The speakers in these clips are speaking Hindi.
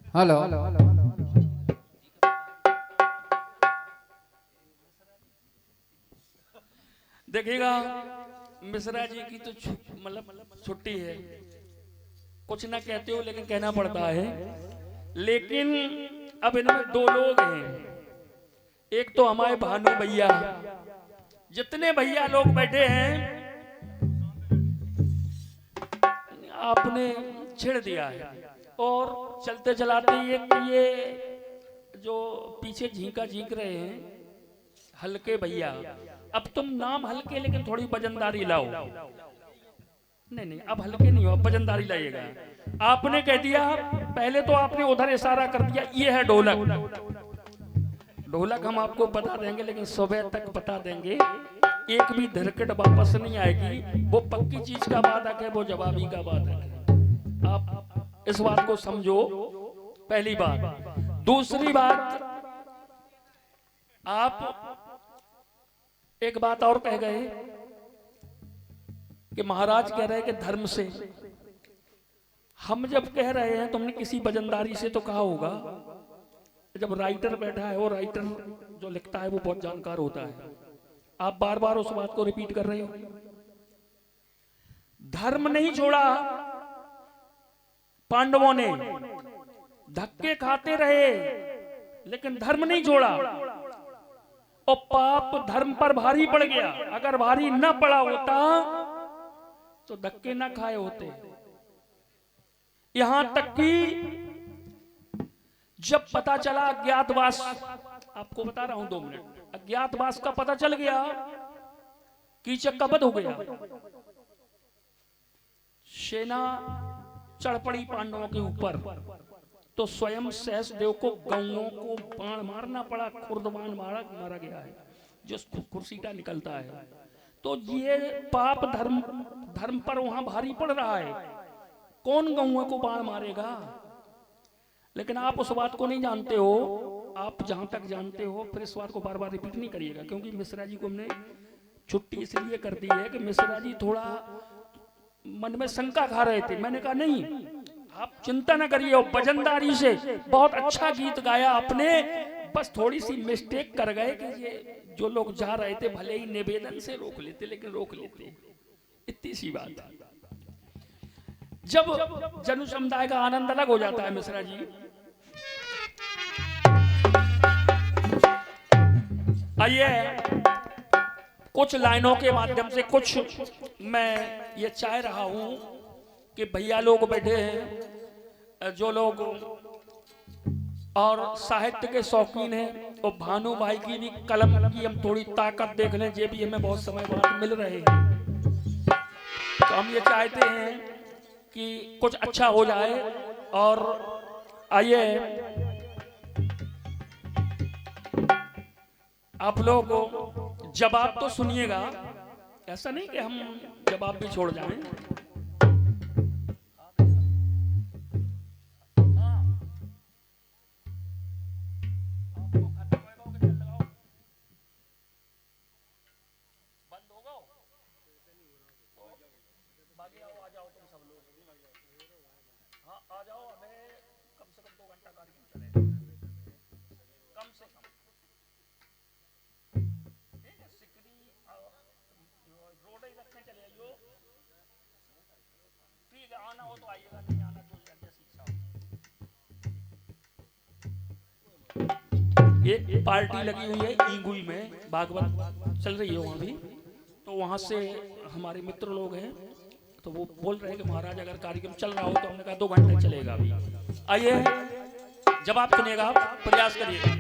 हेलो। देखिएगा मिश्रा जी की तो मतलब छुट्टी है, कुछ ना कहते हो लेकिन कहना पड़ता है। लेकिन अब इनमें दो लोग हैं, एक तो हमारे भानु भैया, जितने भैया लोग बैठे हैं आपने छेड़ दिया है। और चलते चलाते ये जो पीछे झींका झींक रहे हैं हल्के भैया, अब तुम नाम हल्के लेकिन थोड़ी वजनदारी लाओ। नहीं नहीं अब हल्के नहीं हो, अब वजनदारी लाइएगा। आपने कह दिया, पहले तो आपने उधर इशारा कर दिया ये है ढोलक। ढोलक हम आपको बता देंगे लेकिन सुबह तक बता देंगे, एक भी धरकट वापस नहीं आएगी। वो पक्की चीज का वादक है, वो जवाबी का वादक है। आप इस बात को समझो, पहली बात। दूसरी बात, आप एक बात और कह गए कि महाराज कह रहे हैं कि धर्म से। हम जब कह रहे हैं तुमने किसी वजनदारी से तो कहा होगा। जब राइटर बैठा है, वो राइटर जो लिखता है वो बहुत जानकार होता है। आप बार बार उस बात को रिपीट कर रहे हो। धर्म नहीं छोड़ा पांडवों ने, धक्के खाते रहे लेकिन धर्म नहीं छोड़ा। और पाप धर्म पर भारी पड़ गया, अगर भारी न पड़ा होता तो धक्के न खाए होते। यहां तक कि जब पता चला अज्ञातवास, आपको बता रहा हूं 2 मिनट, अज्ञातवास का पता चल गया, कीचक का वध हो गया, सेना चढ़ पड़ी पांडवों के ऊपर, तो स्वयं सहसदेव को गौओं को बाण मारना पड़ा, खुर्दबान मारा गया है जो खुरसीटा निकलता है। तो ये पाप धर्म पर वहां भारी पड़ रहा है, कौन गौओं को बाण मारेगा। लेकिन आप उस बात को नहीं जानते हो। आप जहां तक जानते हो, फिर इस बात को बार बार रिपीट नहीं करिएगा, क्योंकि मिश्रा जी को हमने छुट्टी इसलिए कर दी है कि मिश्रा जी थोड़ा मन में शंका खा रहे थे। मैंने कहा नहीं, आप चिंता न करिए, वजनदारी से बहुत अच्छा गीत गाया आपने, बस थोड़ी सी मिस्टेक कर गए कि ये जो लोग जा रहे थे भले ही निवेदन से रोक लेते, लेकिन रोक लेते, इतनी सी बात है। जब जनु समुदाय का आनंद अलग हो जाता है मिश्रा जी। आइए कुछ लाइनों के माध्यम से कुछ मैं ये चाह रहा हूं कि भैया लोग बैठे हैं, जो लोग और साहित्य के शौकीन हैं, और भानु भाई की भी कलम की हम थोड़ी ताकत देख लें, ये भी हमें बहुत समय बाद मिल रहे हैं। तो हम ये चाहते हैं कि कुछ अच्छा हो जाए। और आइए आप लोग जवाब तो सुनिएगा, ऐसा नहीं कि हम जवाब भी छोड़ जाएं। आ जाओ, हमें कम से कम 2 घंटा कार्यक्रम चलेगा, कम से कम। ठीक है, सिकरी रोड ही रखने चले आइयो। ठीक है, आना हो तो आइएगा, नहीं आना तो जैसी इच्छा हो। एक पार्टी लगी हुई है ईंगुई में, भागवत चल रही है वहां भी, तो वहां से हमारे मित्र लोग हैं, तो वो बोल रहे हैं कि महाराज अगर कार्यक्रम चल रहा हो तो हमने कहा 2 घंटे चलेगा अभी। आइए जवाब सुनिएगा, प्रयास करिएगा।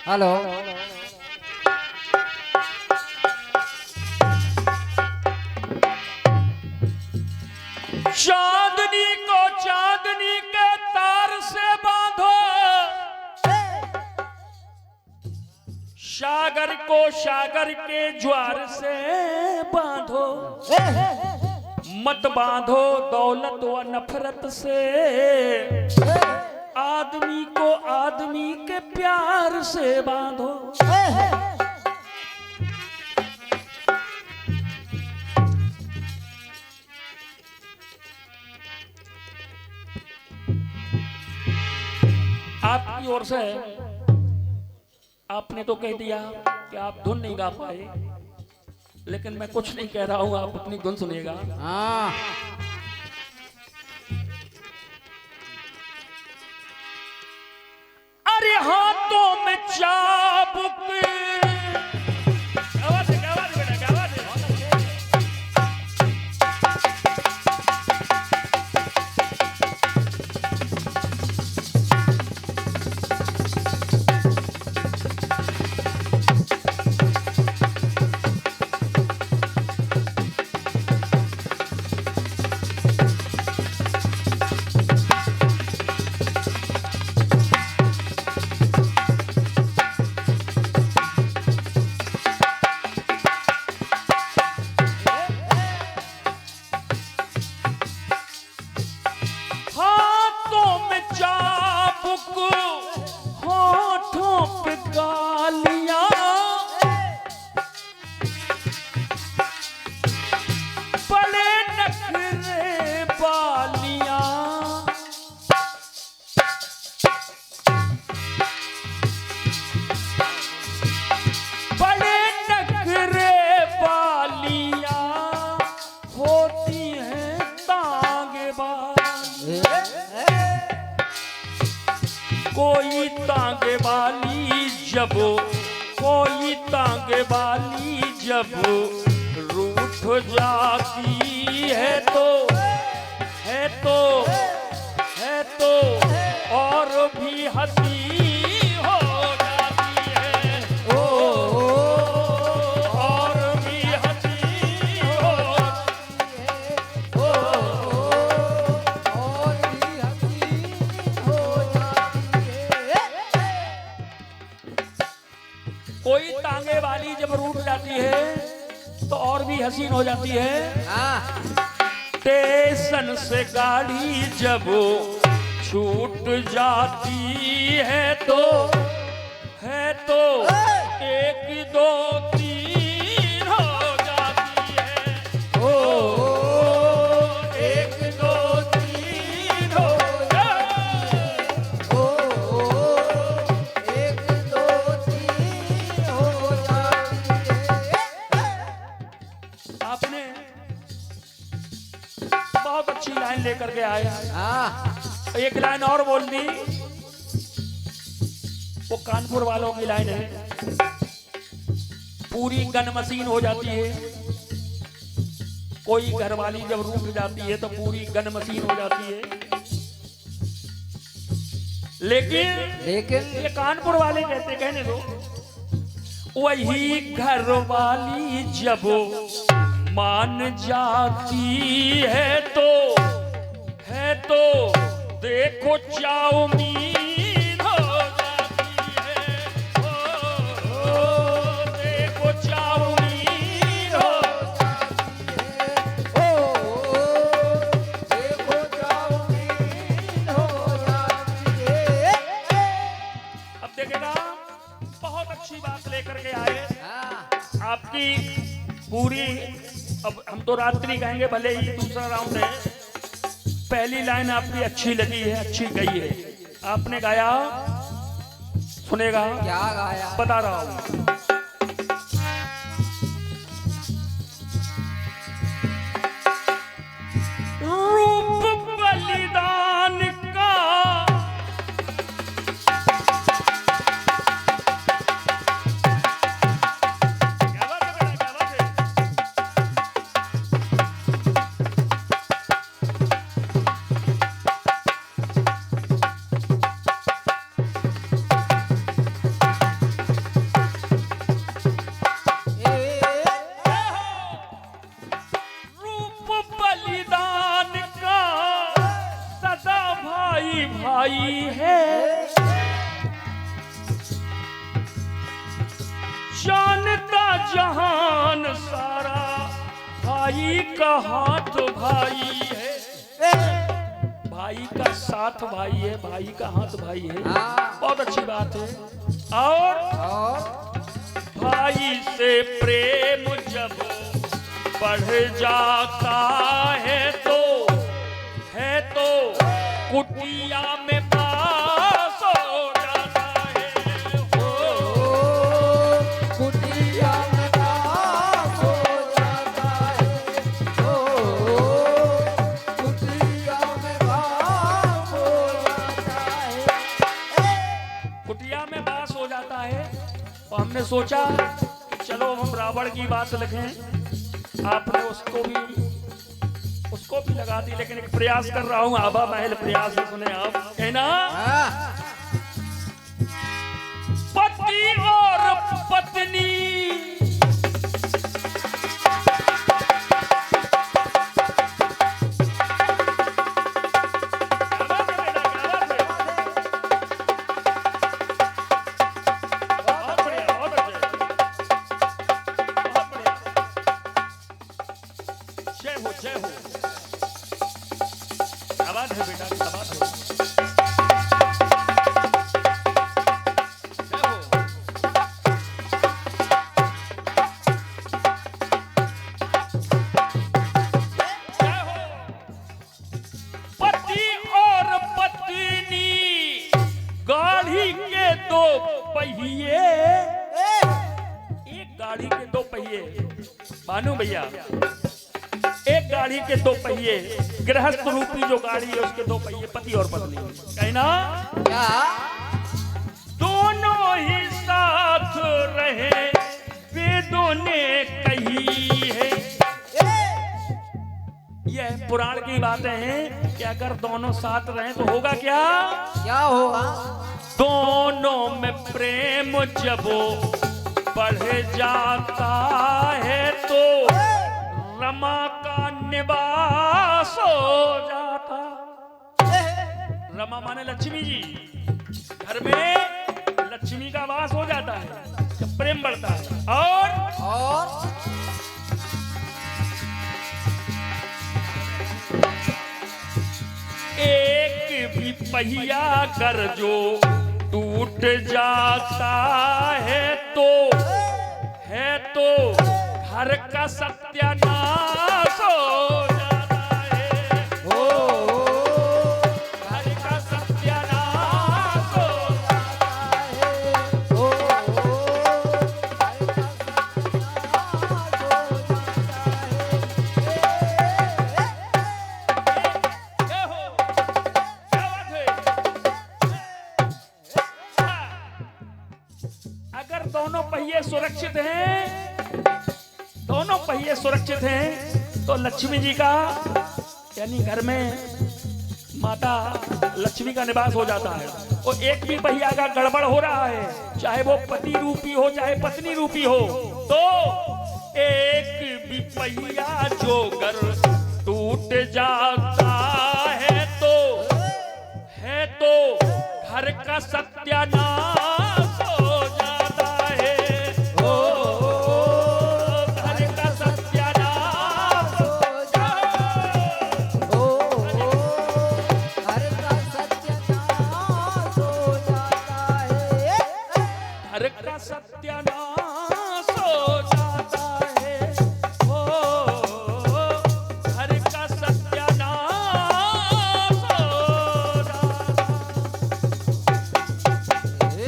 हेलो। चांदनी को चांदनी के तार से बांधो, सागर को सागर के ज्वार से बांधो, मत बांधो दौलत व नफरत से, आदमी को आदमी के प्यार से बांधो। जोर से। आपने तो कह दिया कि आप धुन नहीं गा पाए, लेकिन मैं कुछ नहीं कह रहा हूं, आप अपनी धुन सुनिएगा। हाँ अरे हाथों में चाबुक, क्या बात है, क्या बात है बेटा, क्या बात है। होठों पे गालियां, बड़े नखरे बालियां, बड़े नखरे बालियां होती हैं तांगे बालियां। कोई तांगे वाली जब, कोई तांगे वाली जब रूठ जाती है तो, है तो, है तो और भी हंसी हो जाती है। ओ, और भी हंसी हो जाती है। ओ, और भी हंसी हो जाती है। कोई तांगे वाली जब रूठ जाती है तो और भी हसीन हो जाती है। हाँ स्टेशन से गाड़ी जब छूट जाती है तो, है तो एक दो तीन हो जाती है। ओ, एक दो तीन हो जाती है। ओ, एक दो तीन हो जाती है। आपने बहुत अच्छी लाइन लेकर के आए। हाँ एक लाइन और बोल दी, वो कानपुर वालों की लाइन है। पूरी गन मशीन हो जाती है। कोई घरवाली जब रूठ जाती है तो पूरी गन मशीन हो जाती है। लेकिन ये कानपुर वाले कहते, कहने दो, वही घरवाली जब मान जाती है तो, है तो देखो चाउमीन हो जाती है। ओ, देखो चाउमीन हो ओ, देखो चाउमीन हो जाती है। अब देखेगा, बहुत अच्छी बात लेकर के आए। हाँ आपकी पूरी, अब हम तो रात्रि गाएंगे, भले ही दूसरा राउंड है। पहली लाइन आपकी अच्छी लगी है, अच्छी गई है। आपने गाया, सुनेगा, क्या गाया? बता रहा हूं। रूप बलिदान का क्या बात है बेटा, क्या बात है। रूप बलिदान का सदा भाई भाई है। जानता जहान सारा भाई का हाथ भाई है। भाई का साथ भाई है, भाई का हाथ भाई है। हाँ। बहुत अच्छी बात है। और भाई से प्रेम जब बढ़ जाता है तो, है तो कुटिया में पास हो जाता वनवास हो जाता है। तो हमने सोचा कि चलो हम रावण की बात लिखें। आपने उसको भी लगा दी, लेकिन एक प्रयास कर रहा हूं, आभा महल प्रयास सुने आप। कहना पति और पत्नी भानु भैया, एक गाड़ी के दो पहिए, गृहस्थ रूपी जो गाड़ी है उसके दो पहिए पति और पत्नी। कहना क्या दोनों ही साथ रहे वेदों ने कही है। यह पुराण की बातें हैं कि अगर दोनों साथ रहे तो होगा क्या? क्या होगा? दोनों में प्रेम जब बढ़ जाता है तो रमा का निवास हो जाता। रमा माने लक्ष्मी जी, घर में लक्ष्मी का वास हो जाता है जब प्रेम बढ़ता है। और एक भी पहिया कर जो टूट जाता है तो घर का सत्यानाश हो जाता है। घर का सत्यानाश हो जाता अगर दोनों पहिए सुरक्षित हैं, दोनों पहिए सुरक्षित हैं तो लक्ष्मी जी का यानी घर में माता लक्ष्मी का निवास हो जाता है। और एक भी पहिया का गड़बड़ हो रहा है, चाहे वो पति रूपी हो चाहे पत्नी रूपी हो, तो एक भी पहिया जो घर टूट जाता है तो घर का सत्यानाश हो जाता है। घर का सत्यानाश हो जाता है। घर का सत्यानाश हो जाता है। घर का सत्यानाश हो जाता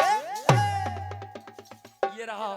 है। ये रहा